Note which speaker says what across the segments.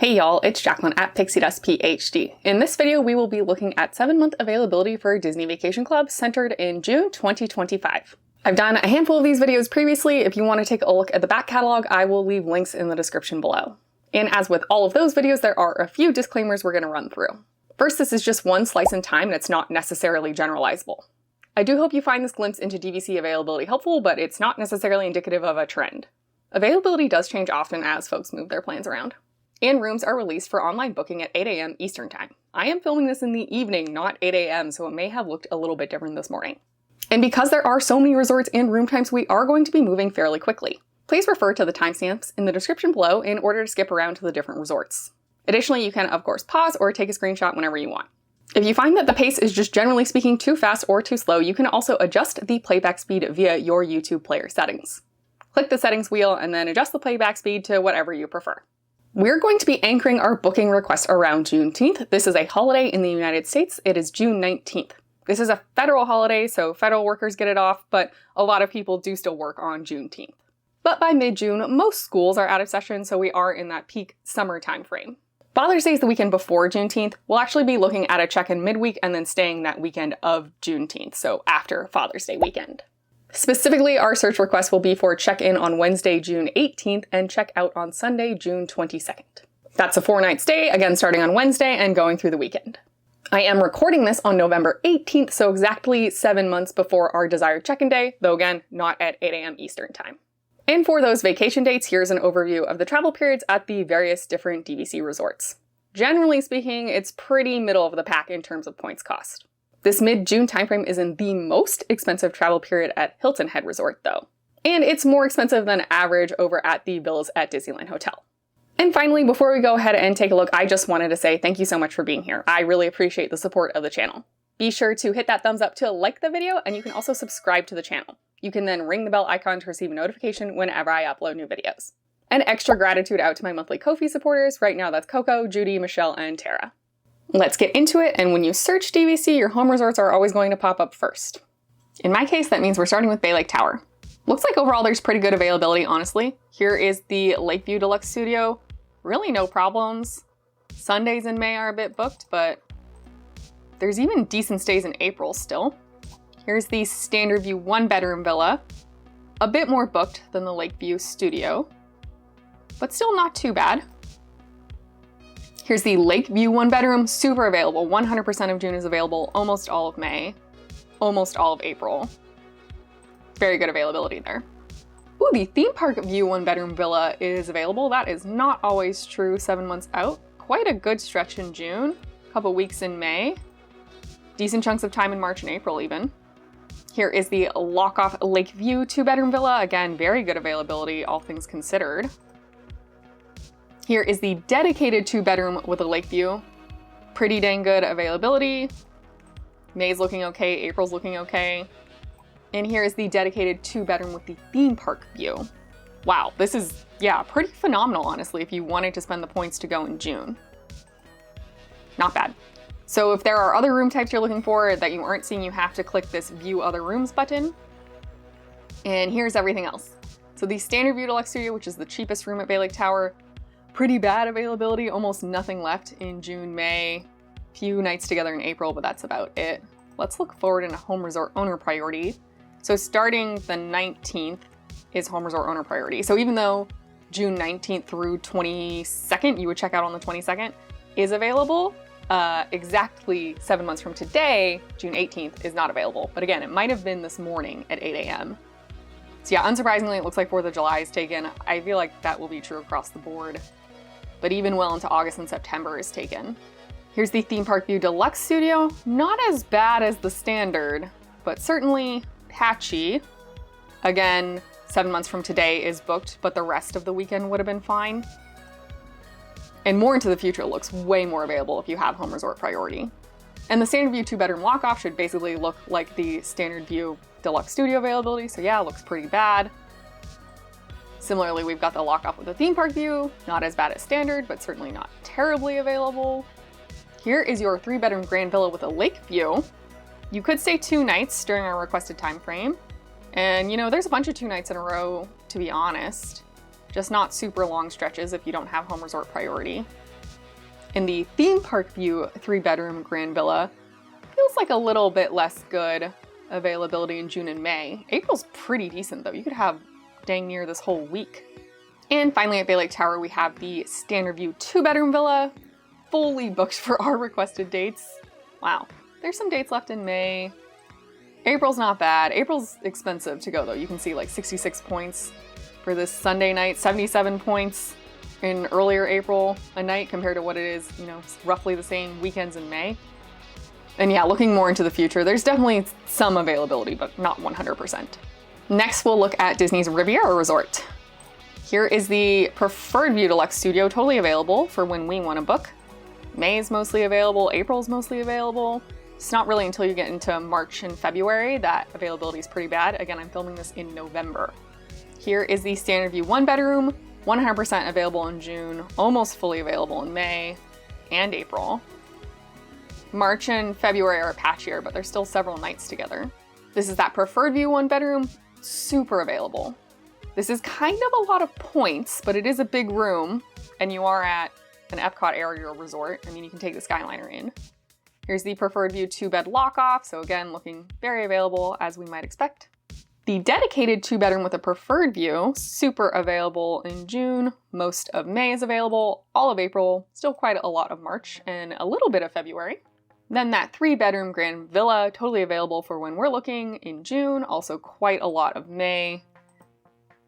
Speaker 1: Hey y'all, it's Jacqueline at Pixie Dust PhD. In this video, we will be looking at 7-month availability for Disney Vacation Club centered in June 2025. I've done a handful of these videos previously. If you want to take a look at the back catalog, I will leave links in the description below. And as with all of those videos, there are a few disclaimers we're going to run through. First, this is just one slice in time and it's not necessarily generalizable. I do hope you find this glimpse into DVC availability helpful, but it's not necessarily indicative of a trend. Availability does change often as folks move their plans around. And rooms are released for online booking at 8 a.m. Eastern Time. I am filming this in the evening, not 8 a.m., so it may have looked a little bit different this morning. And because there are so many resorts and room times, we are going to be moving fairly quickly. Please refer to the timestamps in the description below in order to skip around to the different resorts. Additionally, you can of course pause or take a screenshot whenever you want. If you find that the pace is just generally speaking too fast or too slow, you can also adjust the playback speed via your YouTube player settings. Click the settings wheel and then adjust the playback speed to whatever you prefer. We're going to be anchoring our booking request around Juneteenth. This is a holiday in the United States. It is June 19th. This is a federal holiday, so federal workers get it off, but a lot of people do still work on Juneteenth. But by mid-June, most schools are out of session, so we are in that peak summer time frame. Father's Day is the weekend before Juneteenth. We'll actually be looking at a check-in midweek and then staying that weekend of Juneteenth, so after Father's Day weekend. Specifically, our search request will be for check-in on Wednesday, June 18th and check-out on Sunday, June 22nd. That's a 4-night stay, again starting on Wednesday and going through the weekend. I am recording this on November 18th, so exactly 7 months before our desired check-in day, though again, not at 8 a.m. Eastern Time. And for those vacation dates, here's an overview of the travel periods at the various different DVC resorts. Generally speaking, it's pretty middle of the pack in terms of points cost. This mid-June timeframe is in the most expensive travel period at Hilton Head Resort, though. And it's more expensive than average over at the Villas at Disneyland Hotel. And finally, before we go ahead and take a look, I just wanted to say thank you so much for being here. I really appreciate the support of the channel. Be sure to hit that thumbs up to like the video, and you can also subscribe to the channel. You can then ring the bell icon to receive a notification whenever I upload new videos. And extra gratitude out to my monthly Ko-fi supporters. Right now that's Coco, Judy, Michelle, and Tara. Let's get into it, and when you search DVC, your home resorts are always going to pop up first. In my case, that means we're starting with Bay Lake Tower. Looks like overall there's pretty good availability, honestly. Here is the Lakeview Deluxe Studio. Really no problems. Sundays in May are a bit booked, but there's even decent stays in April still. Here's the Standard View 1-bedroom villa. A bit more booked than the Lakeview Studio, but still not too bad. Here's the Lakeview 1-bedroom, super available. 100% of June is available, almost all of May, almost all of April. Very good availability there. Ooh, the Theme Park View 1-bedroom villa is available. That is not always true 7 months out. Quite a good stretch in June, a couple weeks in May, decent chunks of time in March and April even. Here is the Lockoff Lakeview 2-bedroom villa. Again, very good availability, all things considered. Here is the dedicated 2-bedroom with a lake view. Pretty dang good availability. May's looking okay, April's looking okay. And here is the dedicated 2-bedroom with the theme park view. Wow, this is, yeah, pretty phenomenal, honestly, if you wanted to spend the points to go in June. Not bad. So if there are other room types you're looking for that you aren't seeing, you have to click this View Other Rooms button. And here's everything else. So the Standard View Deluxe Studio, which is the cheapest room at Bay Lake Tower, pretty bad availability, almost nothing left in June, May, few nights together in April, but that's about it. Let's look forward into home resort owner priority. So starting the 19th is home resort owner priority. So even though June 19th through 22nd, you would check out on the 22nd, is available, exactly 7 months from today, June 18th, is not available. But again, it might have been this morning at 8 a.m. So yeah, unsurprisingly, it looks like 4th of July is taken. I feel like that will be true across the board. But even well into August and September is taken. Here's the Theme Park View Deluxe Studio. Not as bad as the standard, but certainly patchy. Again, 7 months from today is booked, but the rest of the weekend would have been fine. And more into the future, it looks way more available if you have home resort priority. And the Standard View 2-bedroom walk-off should basically look like the Standard View Deluxe Studio availability, so yeah, it looks pretty bad. Similarly, we've got the Lockoff with the Theme Park View, not as bad as standard, but certainly not terribly available. Here is your 3-bedroom grand villa with a lake view. You could stay 2 nights during our requested time frame. And you know, there's a bunch of 2 nights in a row, to be honest. Just not super long stretches if you don't have home resort priority. And the Theme Park View 3-bedroom Grand Villa feels like a little bit less good availability in June and May. April's pretty decent though. You could have dang near this whole week. And finally at Bay Lake Tower, we have the Standard View 2-bedroom villa, fully booked for our requested dates. Wow, there's some dates left in May. April's not bad. April's expensive to go though. You can see like 66 points for this Sunday night, 77 points in earlier April a night compared to what it is, you know, roughly the same weekends in May. And yeah, looking more into the future, there's definitely some availability, but not 100%. Next, we'll look at Disney's Riviera Resort. Here is the Preferred View Deluxe Studio, totally available for when we want to book. May is mostly available, April's mostly available. It's not really until you get into March and February that availability is pretty bad. Again, I'm filming this in November. Here is the Standard View 1-bedroom, 100% available in June, almost fully available in May and April. March and February are patchier, but there's still several nights together. This is that Preferred View 1-bedroom, super available. This is kind of a lot of points, but it is a big room, and you are at an Epcot area resort. I mean, you can take the Skyliner in. Here's the Preferred View 2-bed lock-off, so again, looking very available as we might expect. The dedicated 2-bedroom with a Preferred View, super available in June, most of May is available, all of April, still quite a lot of March, and a little bit of February. Then that 3-bedroom Grand Villa, totally available for when we're looking in June, also quite a lot of May.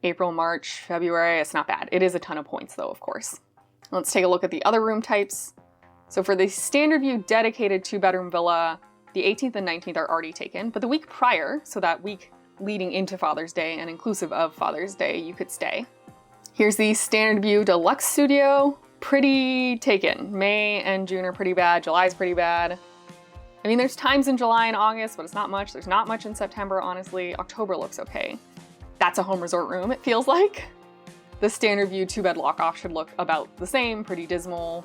Speaker 1: April, March, February, it's not bad. It is a ton of points though, of course. Let's take a look at the other room types. So for the Standard View dedicated 2-bedroom villa, the 18th and 19th are already taken, but the week prior, so that week leading into Father's Day and inclusive of Father's Day, you could stay. Here's the Standard View Deluxe Studio, pretty taken. May and June are pretty bad, July's pretty bad. I mean, there's times in July and August, but it's not much. There's not much in September, honestly. October looks okay. That's a home resort room, it feels like. The Standard View 2-bed lock-off should look about the same, pretty dismal.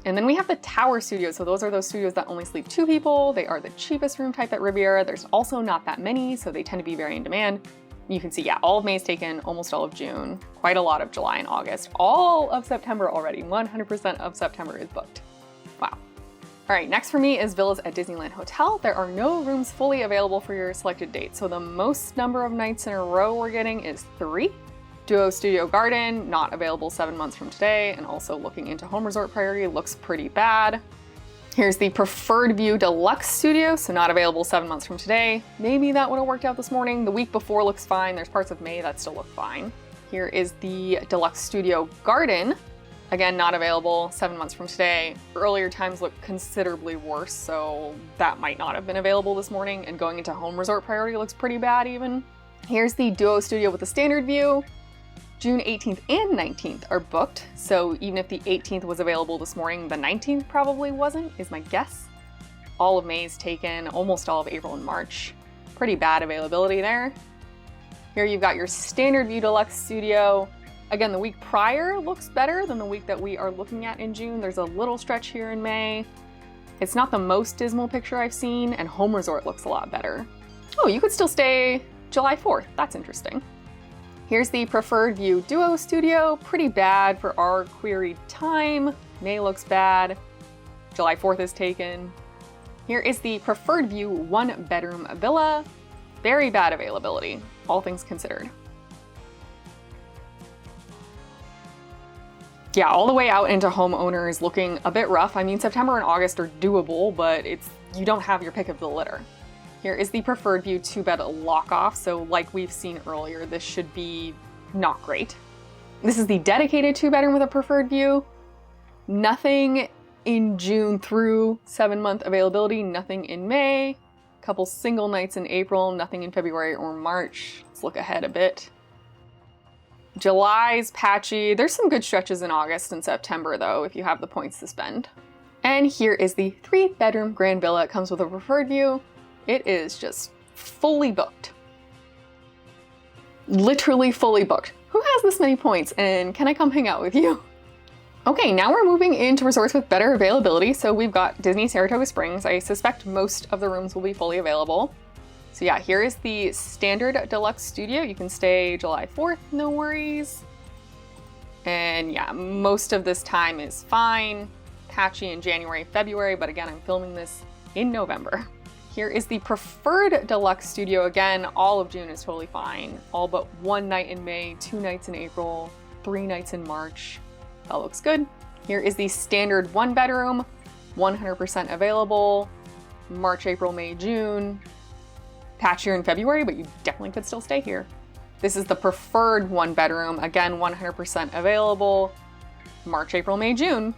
Speaker 1: And then we have the Tower Studios. So those are those studios that only sleep 2 people. They are the cheapest room type at Riviera. There's also not that many, so they tend to be very in demand. You can see, yeah, all of May is taken, almost all of June, quite a lot of July and August, all of September already. 100% of September is booked. Wow. All right, next for me is villas at Disneyland Hotel. There are no rooms fully available for your selected date. So the most number of nights in a row we're getting is 3. Duo Studio Garden, not available 7 months from today, and also looking into home resort priority, looks pretty bad. Here's the Preferred View Deluxe Studio, so not available 7 months from today. Maybe that would have worked out this morning. The week before looks fine. There's parts of May that still look fine. Here is the Deluxe Studio Garden. Again, not available 7 months from today. Earlier times look considerably worse, so that might not have been available this morning, and going into home resort priority looks pretty bad even. Here's the Duo Studio with the Standard View. June 18th and 19th are booked, so even if the 18th was available this morning, the 19th probably wasn't, is my guess. All of May is taken, almost all of April and March. Pretty bad availability there. Here you've got your Standard View Deluxe Studio. Again, the week prior looks better than the week that we are looking at in June. There's a little stretch here in May. It's not the most dismal picture I've seen, and home resort looks a lot better. Oh, you could still stay July 4th. That's interesting. Here's the Preferred View Duo Studio, pretty bad for our queried time. May looks bad. July 4th is taken. Here is the Preferred View 1-bedroom villa. Very bad availability, all things considered. Yeah, all the way out into homeowners looking a bit rough. I mean, September and August are doable, but you don't have your pick of the litter. Here is the Preferred View 2-bed lock-off, so like we've seen earlier, this should be not great. This is the dedicated 2-bedroom with a Preferred View. Nothing in June through 7-month availability, nothing in May. A couple single nights in April, nothing in February or March. Let's look ahead a bit. July's patchy. There's some good stretches in August and September though, if you have the points to spend. And here is the 3-bedroom Grand Villa. It comes with a Preferred View. It is just fully booked. Literally fully booked. Who has this many points and can I come hang out with you? Okay, now we're moving into resorts with better availability. So we've got Disney Saratoga Springs. I suspect most of the rooms will be fully available. So yeah, here is the Standard Deluxe Studio. You can stay July 4th, no worries. And yeah, most of this time is fine. patchy in January, February, but again, I'm filming this in November. Here is the preferred deluxe studio. Again, all of June is totally fine. All but 1 night in May, 2 nights in April, 3 nights in March. That looks good. Here is the standard 1 bedroom, 100% available. March, April, May, June. Patchier in February, but you definitely could still stay here. This is the preferred 1 bedroom. Again, 100% available. March, April, May, June.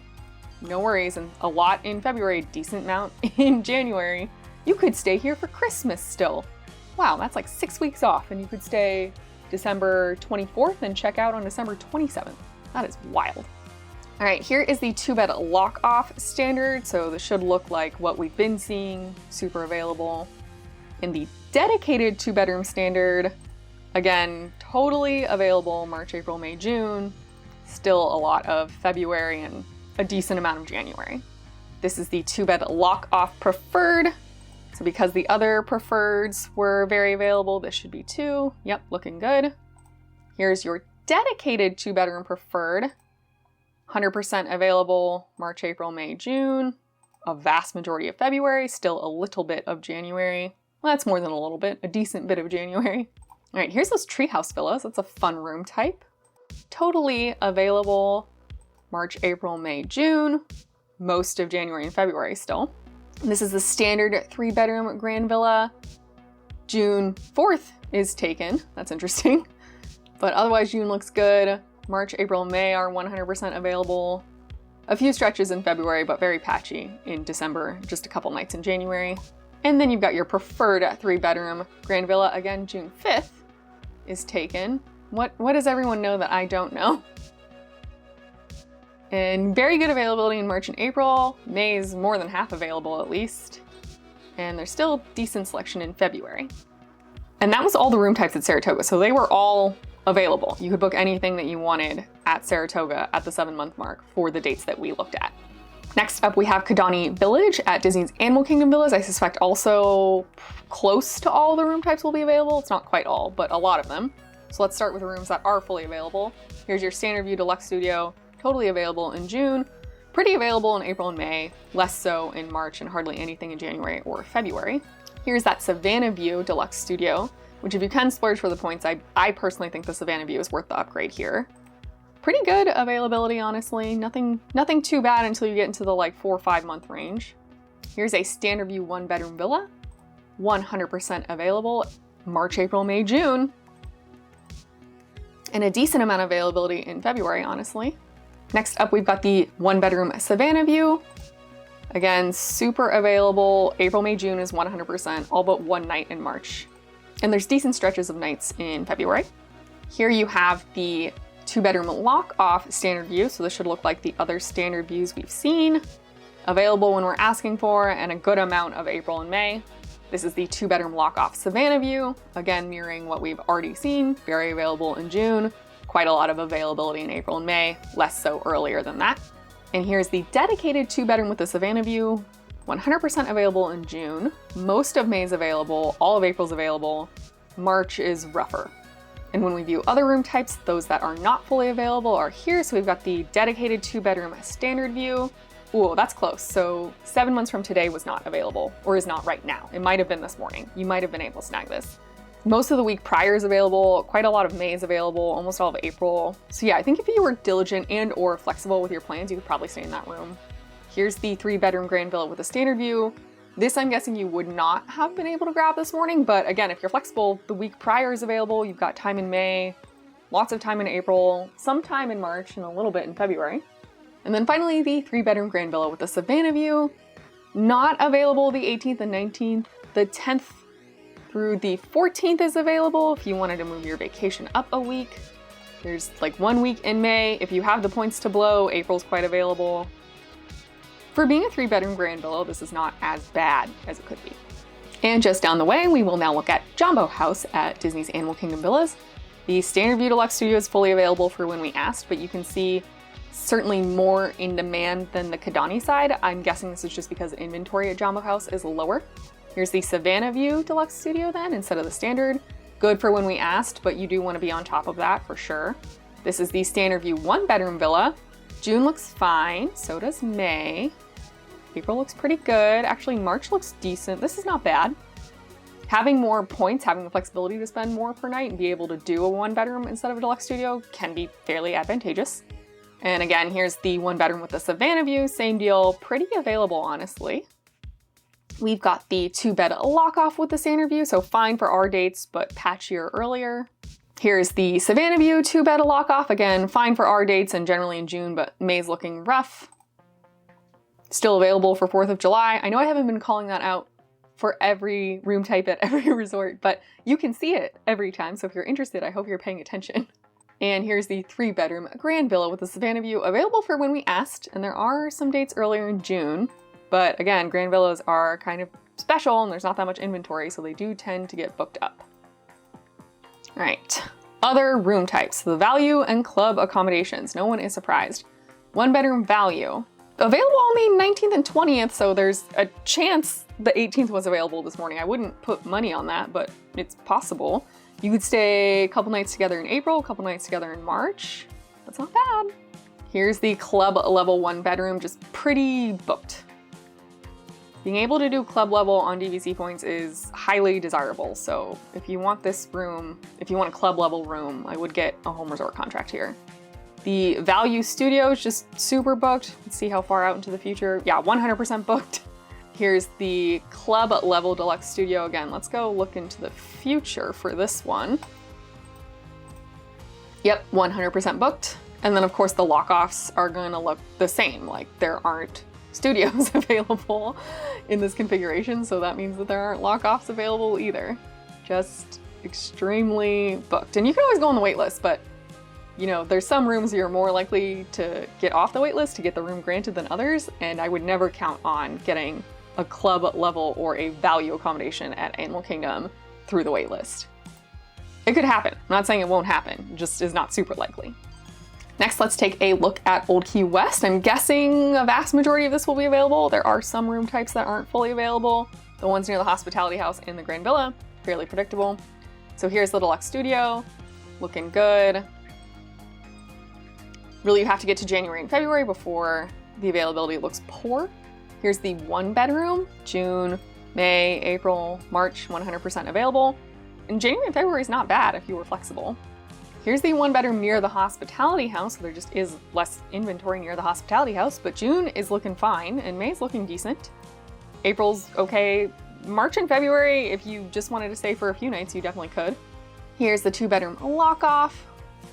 Speaker 1: No worries, and a lot in February, decent amount in January. You could stay here for Christmas still. Wow, that's like 6 weeks off, and you could stay December 24th and check out on December 27th. That is wild. All right, here is the 2-bed lock-off standard. So this should look like what we've been seeing, super available. In the dedicated 2-bedroom standard, again, totally available March, April, May, June. Still a lot of February and a decent amount of January. This is the 2-bed lock-off preferred. So because the other preferreds were very available, this should be 2. Yep, looking good. Here's your dedicated 2-bedroom preferred. 100% available March, April, May, June. A vast majority of February, still a little bit of January. Well, that's more than a little bit, a decent bit of January. All right, here's those treehouse villas. That's a fun room type. Totally available March, April, May, June. Most of January and February still. This is the standard 3-bedroom grand villa. June 4th is taken. That's interesting. But otherwise, June looks good. March, April, May are 100% available. A few stretches in February, but very patchy in December, just a couple nights in January. And then you've got your preferred 3-bedroom grand villa. Again, June 5th is taken. What does everyone know that I don't know? And very good availability in March and April. May is more than half available at least. And there's still decent selection in February. And that was all the room types at Saratoga. So they were all available. You could book anything that you wanted at Saratoga at the 7-month mark for the dates that we looked at. Next up, we have Kidani Village at Disney's Animal Kingdom Villas. I suspect also close to all the room types will be available. It's not quite all, but a lot of them. So let's start with the rooms that are fully available. Here's your Standard View Deluxe Studio. Totally available in June, pretty available in April and May, less so in March and hardly anything in January or February. Here's that Savannah View Deluxe Studio, which if you can splurge for the points, I personally think the Savannah View is worth the upgrade here. Pretty good availability, honestly. Nothing too bad until you get into the like 4 or 5 month range. Here's a Standard View 1-bedroom villa, 100% available March, April, May, June, and a decent amount of availability in February, honestly. Next up, we've got the 1-bedroom Savannah View. Again, super available. April, May, June is 100%, all but 1 night in March. And there's decent stretches of nights in February. Here you have the 2-bedroom lock-off standard view. So this should look like the other standard views we've seen. Available when we're asking for, and a good amount of April and May. This is the 2-bedroom lock-off Savannah View. Again, mirroring what we've already seen. Very available in June. Quite a lot of availability in April and May, less so earlier than that. And here's the dedicated 2-bedroom with the Savannah View, 100% available in June. Most of May is available, all of April's available. March is rougher. And when we view other room types, those that are not fully available are here. So we've got the dedicated 2-bedroom standard view. Ooh, that's close. So 7 months from today was not available, or is not right now. It might have been this morning. You might have been able to snag this. Most of the week prior is available, quite a lot of May is available, almost all of April. So yeah, I think if you were diligent and or flexible with your plans, you could probably stay in that room. Here's the 3-bedroom grand villa with a standard view. This I'm guessing you would not have been able to grab this morning, but again, if you're flexible, the week prior is available. You've got time in May, lots of time in April, some time in March, and a little bit in February. And then finally, the 3-bedroom grand villa with the Savannah View. Not available the 18th and 19th. The 10th through the 14th is available if you wanted to move your vacation up a week. There's like 1 week in May. If you have the points to blow, April's quite available. For being a 3-bedroom grand villa, this is not as bad as it could be. And just down the way, we will now look at Jambo House at Disney's Animal Kingdom Villas. The Standard View Deluxe Studio is fully available for when we asked, but you can see certainly more in demand than the Kidani side. I'm guessing this is just because inventory at Jambo House is lower. Here's the Savannah View Deluxe Studio then, instead of the standard. Good for when we asked, but you do want to be on top of that for sure. This is the Standard View 1-bedroom villa. June looks fine, so does May. April looks pretty good. Actually, March looks decent. This is not bad. Having more points, having the flexibility to spend more per night and be able to do a 1-bedroom instead of a deluxe studio can be fairly advantageous. And again, here's the 1-bedroom with the Savannah view, same deal, pretty available, honestly. We've got the 2-bed lock-off with the standard view, so fine for our dates, but patchier earlier. Here's the Savannah view 2-bed lock-off, again, fine for our dates and generally in June, but May's looking rough. Still available for 4th of July. I know I haven't been calling that out for every room type at every resort, but you can see it every time, so if you're interested, I hope you're paying attention. And here's the 3-bedroom Grand Villa with the Savannah view, available for when we asked, and there are some dates earlier in June. But again, Grand Villas are kind of special and there's not that much inventory, so they do tend to get booked up. All right, other room types, the value and club accommodations. No one is surprised. 1-bedroom value, available on the 19th and 20th, so there's a chance the 18th was available this morning. I wouldn't put money on that, but it's possible. You could stay a couple nights together in April, a couple nights together in March. That's not bad. Here's the club level 1-bedroom, just pretty booked. Being able to do club level on DVC points is highly desirable. So if you want this room, if you want a club level room, I would get a home resort contract here. The value studio is just super booked. Let's see how far out into the future. Yeah, 100% booked. Here's the club level deluxe studio. Again, let's go look into the future for this one. Yep, 100% booked. And then of course the lock-offs are gonna look the same. Like there aren't studios available in this configuration, so that means that there aren't lock-offs available either. Just extremely booked. And you can always go on the wait list, but you know, there's some rooms you're more likely to get off the wait list to get the room granted than others, and I would never count on getting a club level or a value accommodation at Animal Kingdom through the wait list. It could happen. I'm not saying it won't happen, it just is not super likely. Next, let's take a look at Old Key West. I'm guessing a vast majority of this will be available. There are some room types that aren't fully available. The ones near the Hospitality House and the Grand Villa, fairly predictable. So here's the deluxe studio, looking good. Really, you have to get to January and February before the availability looks poor. Here's the 1-bedroom, June, May, April, March, 100% available. And January and February is not bad if you were flexible. Here's the 1-bedroom near the Hospitality House. So there just is less inventory near the Hospitality House, but June is looking fine and May's looking decent. April's okay. March and February, if you just wanted to stay for a few nights, you definitely could. Here's the 2-bedroom lock-off,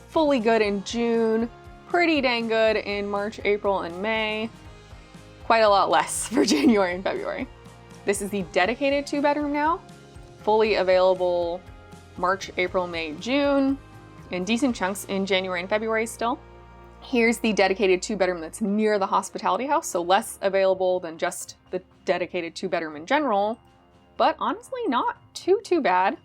Speaker 1: fully good in June, pretty dang good in March, April, and May. Quite a lot less for January and February. This is the dedicated 2-bedroom now, fully available March, April, May, June, and decent chunks in January and February still. Here's the dedicated 2-bedroom that's near the Hospitality House, so less available than just the dedicated 2-bedroom in general, but honestly not too bad.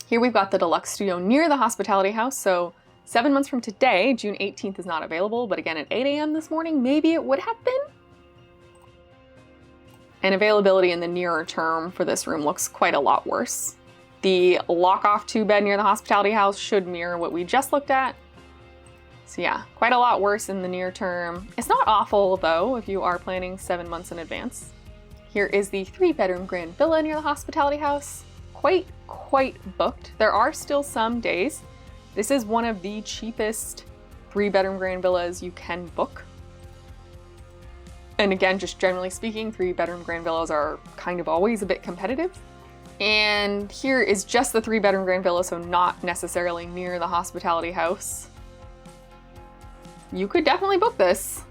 Speaker 1: Here we've got the deluxe studio near the Hospitality House, so 7 months from today, June 18th is not available, but again at 8 a.m. this morning, maybe it would have been. And availability in the nearer term for this room looks quite a lot worse. The lock-off 2-bed near the Hospitality House should mirror what we just looked at. So yeah, quite a lot worse in the near term. It's not awful though, if you are planning 7 months in advance. Here is the 3-bedroom Grand Villa near the Hospitality House. Quite booked. There are still some days. This is one of the cheapest 3-bedroom Grand Villas you can book. And again, just generally speaking, 3-bedroom Grand Villas are kind of always a bit competitive. And here is just the 3-bedroom Grand Villa, so not necessarily near the Hospitality House. You could definitely book this.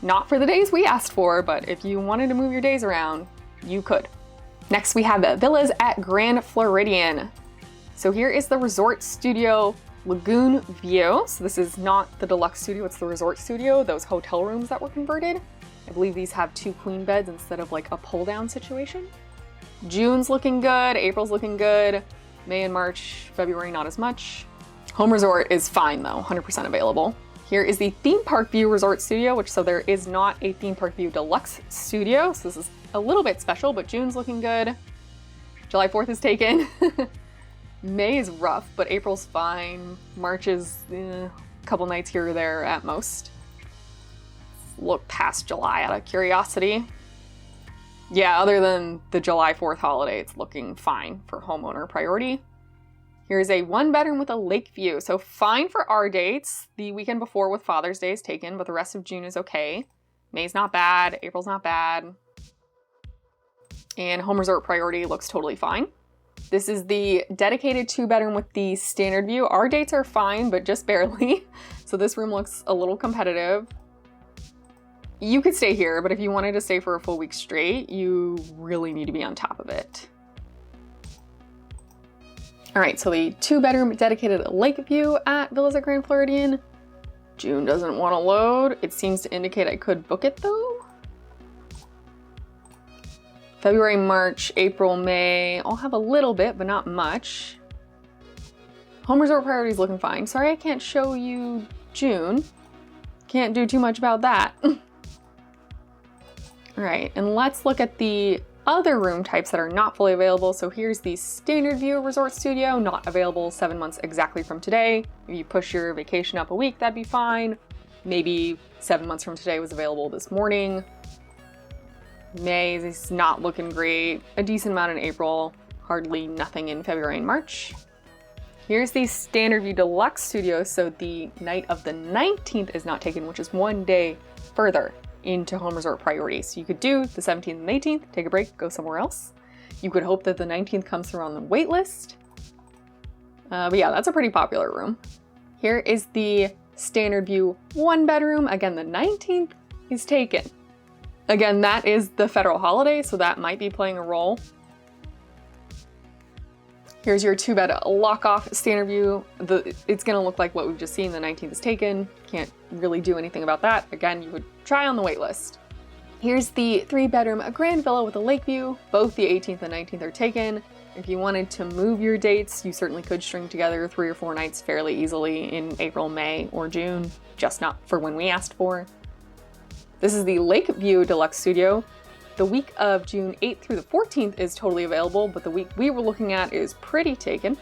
Speaker 1: Not for the days we asked for, but if you wanted to move your days around, you could. Next, we have the villas at Grand Floridian. So here is the Resort Studio Lagoon View. So this is not the deluxe studio, it's the resort studio, those hotel rooms that were converted. I believe these have 2 queen beds instead of like a pull-down situation. June's looking good, April's looking good, May and March, February not as much. Home resort is fine though, 100% available. Here is the Theme Park View Resort Studio, so there is not a Theme Park View Deluxe Studio, so this is a little bit special, but June's looking good. July 4th is taken. May is rough, but April's fine. March is A couple nights here or there at most. Look past July out of curiosity. Yeah, other than the July 4th holiday, it's looking fine for homeowner priority. Here's a 1-bedroom with a lake view. So fine for our dates. The weekend before with Father's Day is taken, but the rest of June is okay. May's not bad. April's not bad. And home resort priority looks totally fine. This is the dedicated 2-bedroom with the standard view. Our dates are fine, but just barely. So this room looks a little competitive. You could stay here, but if you wanted to stay for a full week straight, you really need to be on top of it. All right, so the 2-bedroom dedicated lake view at Villas at Grand Floridian. June doesn't want to load. It seems to indicate I could book it though. February, March, April, May, I'll have a little bit, but not much. Home resort priority is looking fine. Sorry I can't show you June. Can't do too much about that. All right, and let's look at the other room types that are not fully available. So here's the standard view resort studio, not available 7 months exactly from today. If you push your vacation up a week, that'd be fine. Maybe 7 months from today was available this morning. May is not looking great. A decent amount in April, hardly nothing in February and March. Here's the standard view deluxe studio. So the night of the 19th is not taken, which is 1 day further into home resort priority. So you could do the 17th and 18th, take a break, go somewhere else. You could hope that the 19th comes through on the wait list. But yeah, that's a pretty popular room. Here is the standard view 1-bedroom. Again, the 19th is taken. Again, that is the federal holiday, so that might be playing a role. Here's your 2-bed lock-off standard view. It's gonna look like what we've just seen. The 19th is taken. Can't really do anything about that. Again, you would try on the wait list. Here's the 3-bedroom grand villa with a lake view. Both the 18th and 19th are taken. If you wanted to move your dates, you certainly could string together 3 or 4 nights fairly easily in April, May, or June, just not for when we asked for. This is the Lake View Deluxe Studio. The week of June 8th through the 14th is totally available, but the week we were looking at is pretty taken.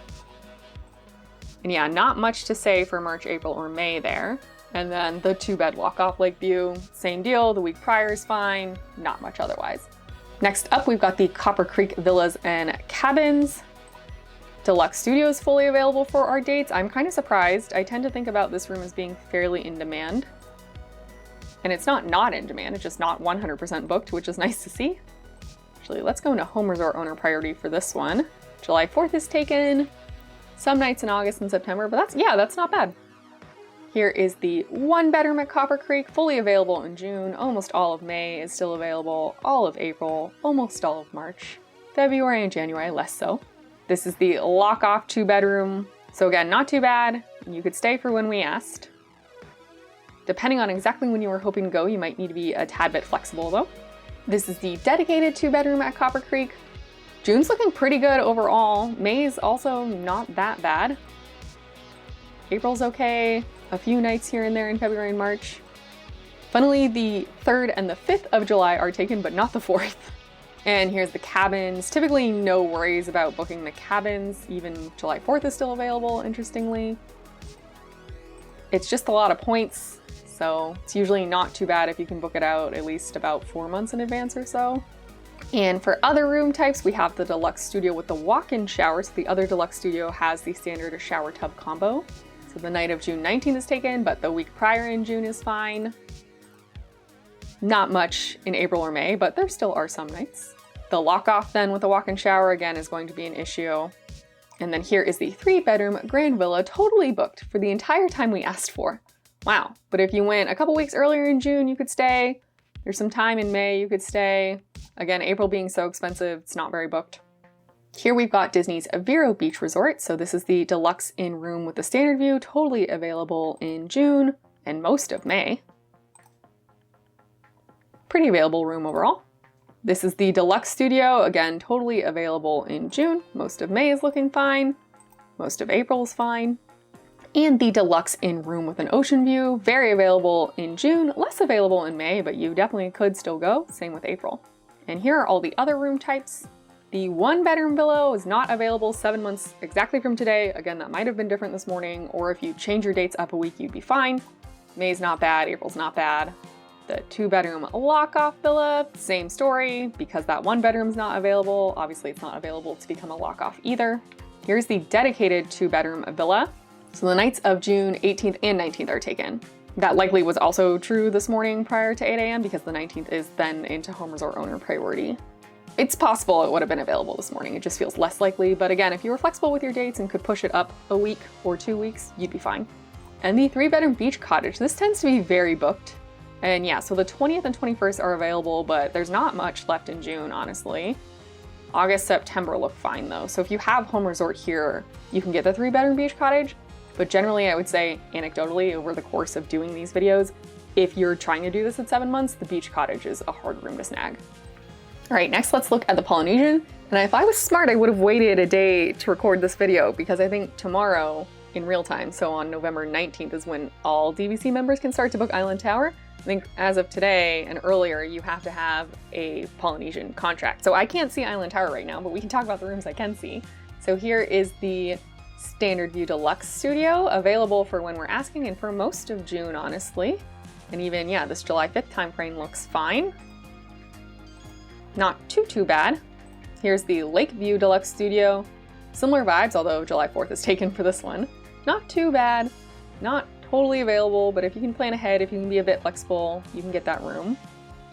Speaker 1: And yeah, not much to say for March, April, or May there. And then the 2-bed walk-off Lakeview, same deal, the week prior is fine, not much otherwise. Next up, we've got the Copper Creek Villas and Cabins. Deluxe Studio is fully available for our dates. I'm kind of surprised. I tend to think about this room as being fairly in demand. And it's not in demand, it's just not 100% booked, which is nice to see. Actually, let's go into home resort owner priority for this one. July 4th is taken, some nights in August and September, but that's not bad. Here is the 1-bedroom at Copper Creek, fully available in June. Almost all of May is still available, all of April, almost all of March. February and January, less so. This is the lock-off 2-bedroom. So again, not too bad. You could stay for when we asked. Depending on exactly when you were hoping to go, you might need to be a tad bit flexible though. This is the dedicated 2-bedroom at Copper Creek. June's looking pretty good overall. May's also not that bad. April's okay. A few nights here and there in February and March. Funnily, the 3rd and the 5th of July are taken, but not the 4th. And here's the cabins. Typically no worries about booking the cabins. Even July 4th is still available, interestingly. It's just a lot of points, so it's usually not too bad if you can book it out at least about 4 months in advance or so. And for other room types, we have the deluxe studio with the walk-in shower. So the other deluxe studio has the standard shower tub combo. So the night of June 19th is taken, but the week prior in June is fine. Not much in April or May, but there still are some nights. The lock-off then with the walk-in shower again is going to be an issue. And then here is the 3-bedroom grand villa, totally booked for the entire time we asked for. Wow. But if you went a couple weeks earlier in June, you could stay. There's some time in May you could stay. Again, April being so expensive, it's not very booked. Here we've got Disney's Vero Beach Resort. So this is the deluxe in-room with the standard view, totally available in June and most of May. Pretty available room overall. This is the deluxe studio, again, totally available in June. Most of May is looking fine. Most of April is fine. And the deluxe in-room with an ocean view, very available in June, less available in May, but you definitely could still go. Same with April. And here are all the other room types. The 1-bedroom villa is not available 7 months exactly from today. Again, that might have been different this morning, or if you change your dates up a week, you'd be fine. May's not bad, April's not bad. The 2-bedroom lock-off villa, same story. Because that 1-bedroom's not available, obviously it's not available to become a lock-off either. Here's the dedicated 2-bedroom villa. So the nights of June 18th and 19th are taken. That likely was also true this morning prior to 8 a.m. because the 19th is then into home resort owner priority. It's possible it would have been available this morning. It just feels less likely. But again, if you were flexible with your dates and could push it up a week or 2 weeks, you'd be fine. And the 3-bedroom beach cottage, this tends to be very booked. And yeah, so the 20th and 21st are available, but there's not much left in June, honestly. August, September look fine though. So if you have home resort here, you can get the 3-bedroom beach cottage. But generally, I would say anecdotally over the course of doing these videos, if you're trying to do this at 7 months, the beach cottage is a hard room to snag. All right, next let's look at the Polynesian. And if I was smart, I would have waited a day to record this video because I think tomorrow in real time, so on November 19th is when all DVC members can start to book Island Tower. I think as of today and earlier, you have to have a Polynesian contract. So I can't see Island Tower right now, but we can talk about the rooms I can see. So here is the Standard View Deluxe Studio, available for when we're asking and for most of June, honestly. And even, yeah, this July 5th timeframe looks fine. Not too bad. Here's the Lakeview Deluxe Studio. Similar vibes, although July 4th is taken for this one. Not too bad. Not totally available, but if you can plan ahead, if you can be a bit flexible, you can get that room.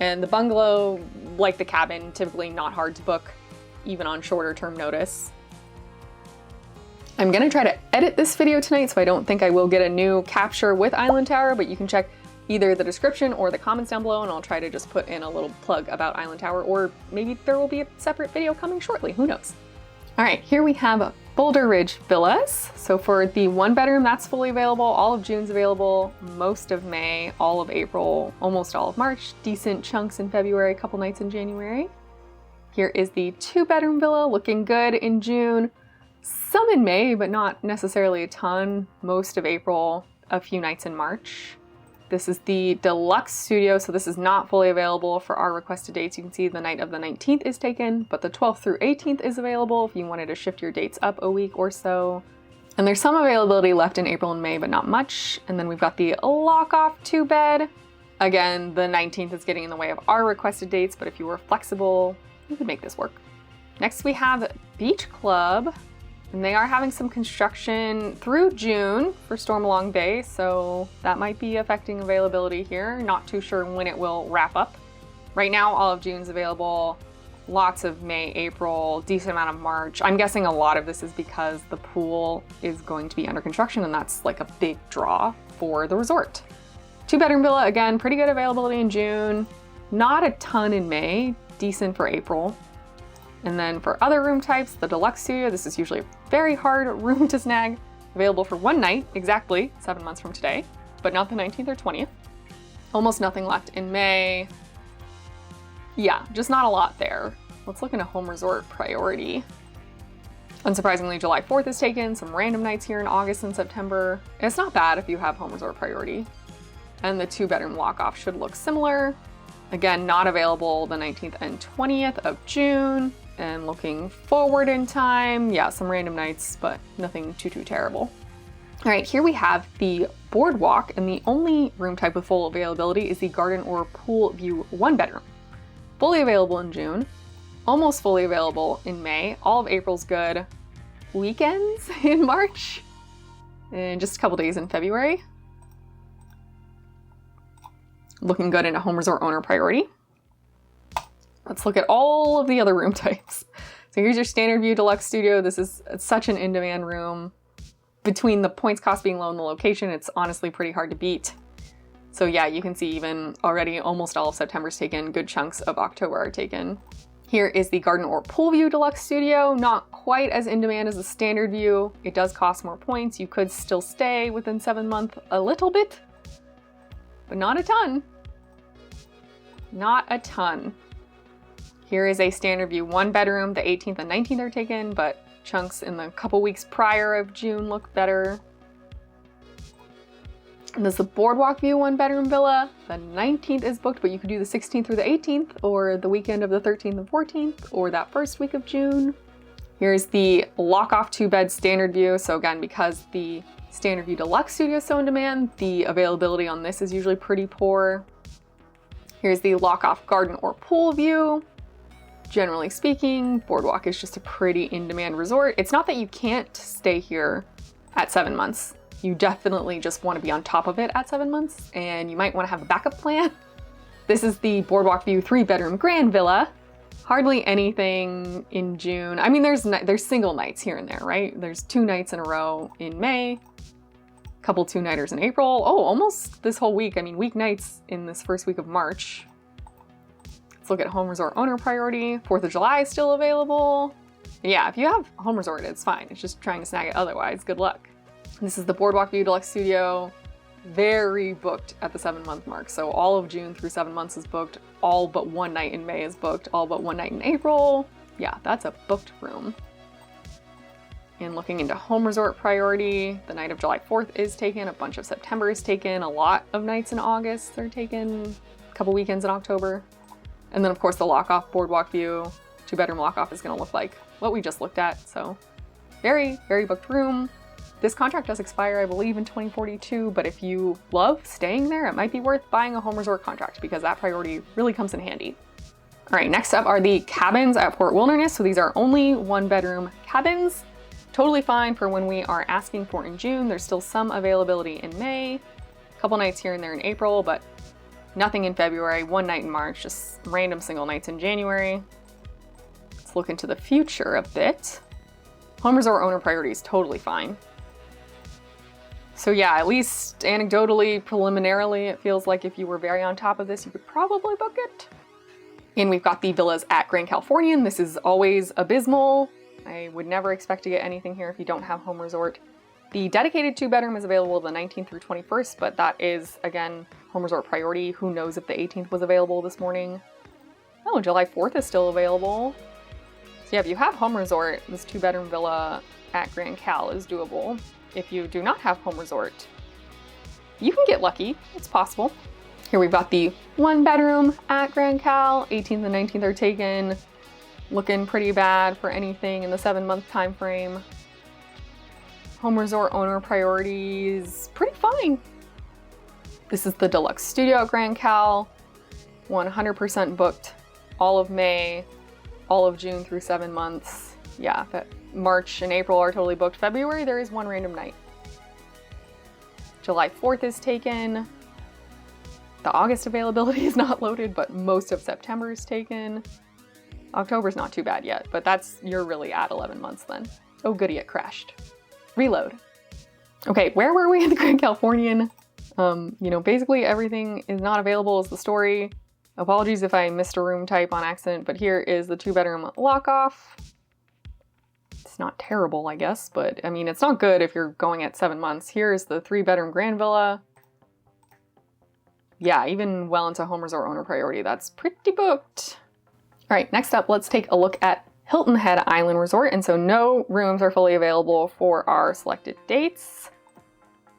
Speaker 1: And the bungalow, like the cabin, typically not hard to book, even on shorter term notice. I'm gonna try to edit this video tonight, so I don't think I will get a new capture with Island Tower, but you can check either the description or the comments down below, and I'll try to just put in a little plug about Island Tower, or maybe there will be a separate video coming shortly, who knows. All right, here we have Boulder Ridge Villas. So for the 1-bedroom, that's fully available. All of June's available, most of May, all of April, almost all of March, decent chunks in February, a couple nights in January. Here is the 2-bedroom villa, looking good in June. Some in May, but not necessarily a ton. Most of April, a few nights in March. This is the Deluxe Studio, so this is not fully available for our requested dates. You can see the night of the 19th is taken, but the 12th through 18th is available if you wanted to shift your dates up a week or so. And there's some availability left in April and May, but not much. And then we've got the Lock-Off 2-bed. Again, the 19th is getting in the way of our requested dates, but if you were flexible, you could make this work. Next we have Beach Club. And they are having some construction through June for Stormalong Bay, so that might be affecting availability here. Not too sure when it will wrap up. Right now, all of June's available, lots of May, April, decent amount of March. I'm guessing a lot of this is because the pool is going to be under construction, and that's like a big draw for the resort. 2-bedroom villa, again, pretty good availability in June. Not a ton in May, decent for April. And then for other room types, the Deluxe Studio, this is usually a very hard room to snag, available for 1 night, exactly 7 months from today, but not the 19th or 20th. Almost nothing left in May. Yeah, just not a lot there. Let's look into home resort priority. Unsurprisingly, July 4th is taken, some random nights here in August and September. It's not bad if you have home resort priority. And the 2-bedroom lock-off should look similar. Again, not available the 19th and 20th of June. And looking forward in time, yeah, some random nights, but nothing too terrible. All right, here we have the Boardwalk, and the only room type with full availability is the Garden or Pool View 1-bedroom. Fully available in June, almost fully available in May, all of April's good, weekends in March, and just a couple days in February. Looking good into home resort owner priority. Let's look at all of the other room types. So here's your Standard View Deluxe Studio. This is such an in-demand room. Between the points cost being low and the location, it's honestly pretty hard to beat. So yeah, you can see even already almost all of September's taken, good chunks of October are taken. Here is the Garden or Pool View Deluxe Studio. Not quite as in demand as the Standard View. It does cost more points. You could still stay within 7 months a little bit, but not a ton. Not a ton. Here is a Standard View 1-bedroom. The 18th and 19th are taken, but chunks in the couple weeks prior of June look better. And this is the Boardwalk View 1-bedroom villa. The 19th is booked, but you could do the 16th through the 18th, or the weekend of the 13th and 14th, or that first week of June. Here's the lock-off 2-bed standard view. So again, because the standard view deluxe studio is so in demand, the availability on this is usually pretty poor. Here's the lock-off garden or pool view. Generally speaking, Boardwalk is just a pretty in-demand resort. It's not that you can't stay here at 7 months. You definitely just want to be on top of it at 7 months, and you might want to have a backup plan. This is the Boardwalk View 3-bedroom grand villa. Hardly anything in June. I mean, there's single nights here and there, right? There's 2 nights in a row in May, a couple 2-nighters in April. Oh, almost this whole week. I mean, weeknights in this first week of March. Let's look at home resort owner priority. 4th of July is still available. Yeah, if you have home resort, it's fine. It's just trying to snag it otherwise. Good luck. This is the Boardwalk View Deluxe Studio. Very booked at the 7-month mark. So all of June through 7 months is booked. All but 1 night in May is booked. All but 1 night in April. Yeah, that's a booked room. And looking into home resort priority, the night of July 4th is taken. A bunch of September is taken. A lot of nights in August are taken. A couple weekends in October. And then of course the lock-off Boardwalk View 2-bedroom lock-off is going to look like what we just looked at. So very, very booked room. This contract does expire, I believe, in 2042, but if you love staying there, it might be worth buying a home resort contract because that priority really comes in handy. All right, next up are the cabins at Fort Wilderness. So these are only 1-bedroom cabins. Totally fine for when we are asking for in June. There's still some availability in May, a couple nights here and there in April, but nothing in February, 1 night in March, just random single nights in January. Let's look into the future a bit. Home resort owner priority is totally fine. So yeah, at least anecdotally, preliminarily, it feels like if you were very on top of this, you could probably book it. And we've got the villas at Grand Californian. This is always abysmal. I would never expect to get anything here if you don't have home resort. The dedicated 2-bedroom is available the 19th through 21st, but that is, again, home resort priority. Who knows if the 18th was available this morning? Oh, July 4th is still available. So yeah, if you have home resort, this 2-bedroom villa at Grand Cal is doable. If you do not have home resort, you can get lucky. It's possible. Here we've got the 1-bedroom at Grand Cal. 18th and 19th are taken. Looking pretty bad for anything in the 7-month time frame. Home resort owner priorities, pretty fine. This is the Deluxe Studio at Grand Cal. 100% booked all of May, all of June through 7 months. Yeah, but March and April are totally booked. February, there is 1 random night. July 4th is taken. The August availability is not loaded, but most of September is taken. October's not too bad yet, but you're really at 11 months then. Oh goody, it crashed. Reload. Okay, where were we at the Grand Californian? Basically everything is not available is the story. Apologies if I missed a room type on accident, but here is the 2-bedroom lock-off. It's not terrible, I guess, but I mean, it's not good if you're going at 7 months. Here's the 3-bedroom grand villa. Yeah, even well into home resort owner priority, that's pretty booked. All right, next up, let's take a look at Hilton Head Island Resort. And so no rooms are fully available for our selected dates.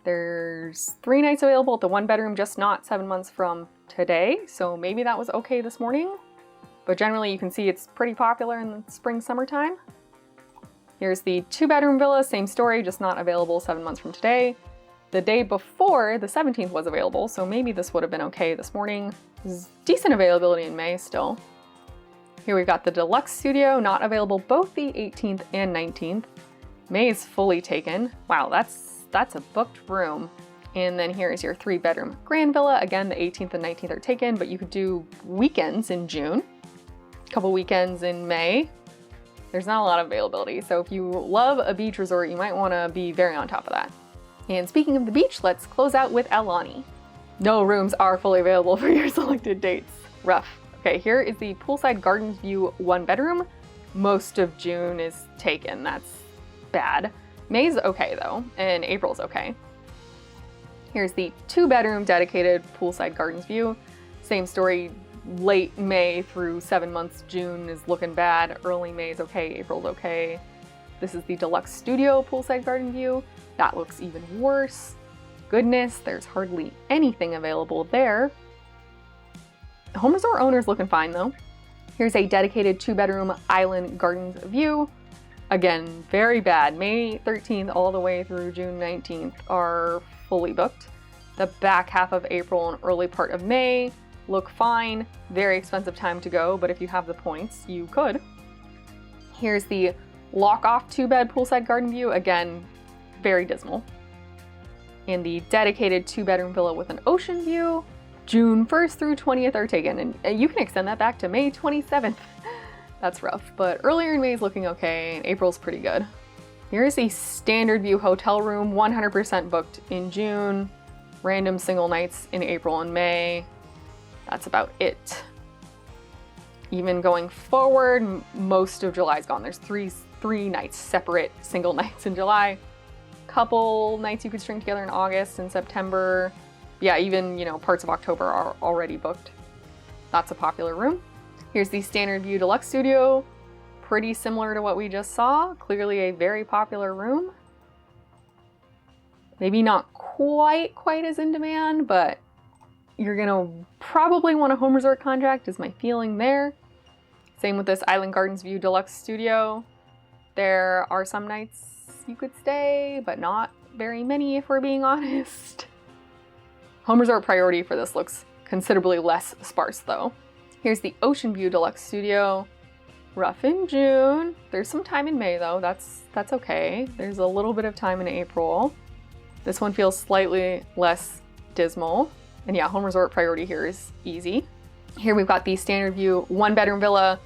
Speaker 1: There's 3 nights available at the 1-bedroom, just not 7 months from today. So maybe that was okay this morning, but generally you can see it's pretty popular in the spring, summertime. Here's the 2-bedroom villa, same story, just not available 7 months from today. The day before, the 17th was available, so maybe this would have been okay this morning. There's decent availability in May still. Here we've got the Deluxe Studio, not available both the 18th and 19th. May is fully taken. Wow, that's a booked room. And then here is your 3-bedroom grand villa. Again, the 18th and 19th are taken, but you could do weekends in June, a couple weekends in May. There's not a lot of availability, so if you love a beach resort, you might want to be very on top of that. And speaking of the beach, let's close out with Aulani. No rooms are fully available for your selected dates. Rough. Okay, here is the Poolside Gardens View 1-bedroom. Most of June is taken. That's bad. May's okay though, and April's okay. Here's the 2-bedroom dedicated Poolside Gardens View. Same story, late May through 7 months. June is looking bad. Early May is okay. April's okay. This is the Deluxe Studio Poolside Garden View. That looks even worse. goodness, there's hardly anything available there. The home resort owner's looking fine though. Here's a dedicated 2-bedroom Island Gardens view. Again, very bad. May 13th all the way through June 19th are fully booked. The back half of April and early part of May look fine. Very expensive time to go, but if you have the points, you could. Here's the lock-off 2-bed poolside garden view. Again, very dismal. And the dedicated 2-bedroom villa with an ocean view, June 1st through 20th are taken, and you can extend that back to May 27th. That's rough, but earlier in May is looking okay, and April's pretty good. Here's a standard view hotel room, 100% booked in June, random single nights in April and May. That's about it. Even going forward, most of July's gone. There's three nights, separate single nights in July. Couple nights you could string together in August and September. Yeah, even, you know, parts of October are already booked. That's a popular room. Here's the standard view deluxe studio. Pretty similar to what we just saw. Clearly a very popular room. Maybe not quite as in demand, but you're gonna probably want a home resort contract is my feeling there. Same with this Island Gardens View Deluxe Studio. There are some nights you could stay, but not very many if we're being honest. Home resort priority for this looks considerably less sparse though. Here's the Ocean View Deluxe Studio. Rough in June. There's some time in May though, that's okay. There's a little bit of time in April. This one feels slightly less dismal. And yeah, home resort priority here is easy. Here we've got the standard view 1-bedroom villa.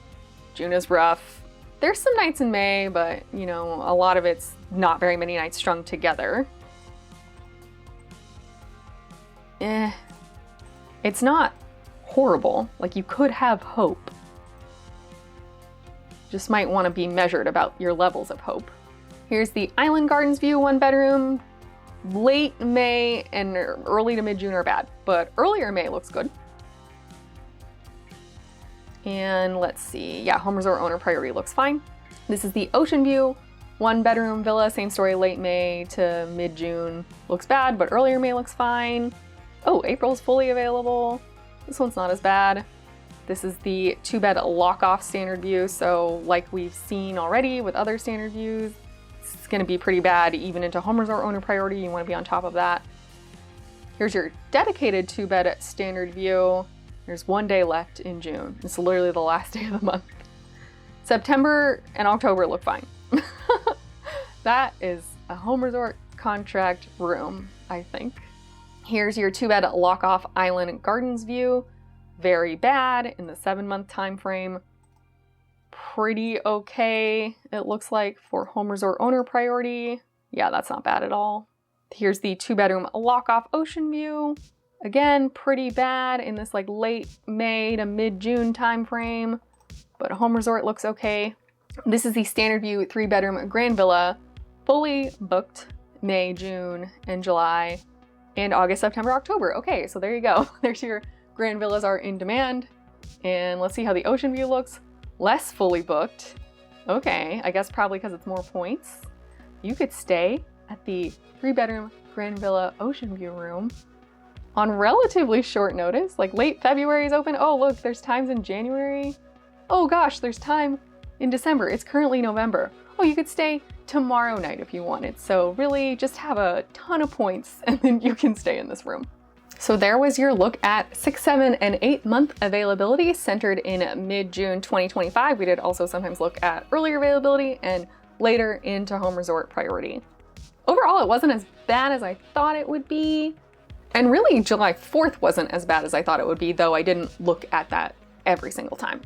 Speaker 1: June is rough. There's some nights in May, but you know, a lot of it's not very many nights strung together. It's not horrible. Like, you could have hope. Just might want to be measured about your levels of hope. Here's the Island Gardens View 1-bedroom. Late May and early to mid-June are bad, but earlier May looks good. And let's see, yeah, home resort owner priority looks fine. This is the Ocean View 1-bedroom villa, same story, late May to mid-June looks bad, but earlier May looks fine. Oh, April's fully available. This one's not as bad. This is the 2-bed lock-off standard view, so like we've seen already with other standard views, it's gonna be pretty bad even into home resort owner priority. You wanna be on top of that. Here's your dedicated 2-bed standard view. There's 1 day left in June. It's literally the last day of the month. September and October look fine. That is a home resort contract room, I think. Here's your 2-bed lock-off Island Gardens view. Very bad in the 7-month time frame. Pretty okay, it looks like, for home resort owner priority. Yeah, that's not bad at all. Here's the 2-bedroom lock-off ocean view. Again, pretty bad in this like late May to mid-June time frame, but home resort looks okay. This is the standard view 3-bedroom grand villa, fully booked May, June, and July, and August, September, October. Okay, so there you go. There's your grand villas are in demand. And let's see how the ocean view looks. Less fully booked. Okay, I guess probably because it's more points. You could stay at the 3-bedroom grand villa ocean view room on relatively short notice, like late February is open. Oh, look, there's times in January. Oh gosh, there's time in December. It's currently November. Oh, you could stay tomorrow night if you wanted. So really just have a ton of points and then you can stay in this room. So there was your look at 6, 7, and 8 month availability centered in mid-June 2025. We did also sometimes look at earlier availability and later into home resort priority. Overall, it wasn't as bad as I thought it would be. And really, July 4th wasn't as bad as I thought it would be, though I didn't look at that every single time.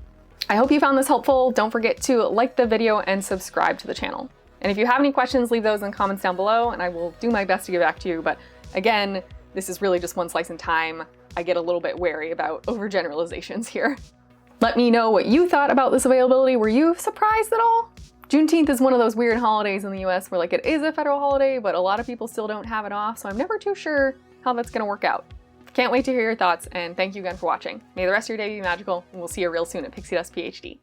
Speaker 1: I hope you found this helpful. Don't forget to like the video and subscribe to the channel. And if you have any questions, leave those in the comments down below and I will do my best to get back to you. But again, this is really just one slice in time. I get a little bit wary about overgeneralizations here. Let me know what you thought about this availability. Were you surprised at all? Juneteenth is one of those weird holidays in the US where like it is a federal holiday, but a lot of people still don't have it off. So I'm never too sure how that's gonna work out. Can't wait to hear your thoughts, and thank you again for watching. May the rest of your day be magical, and we'll see you real soon at Pixie Dust PhD.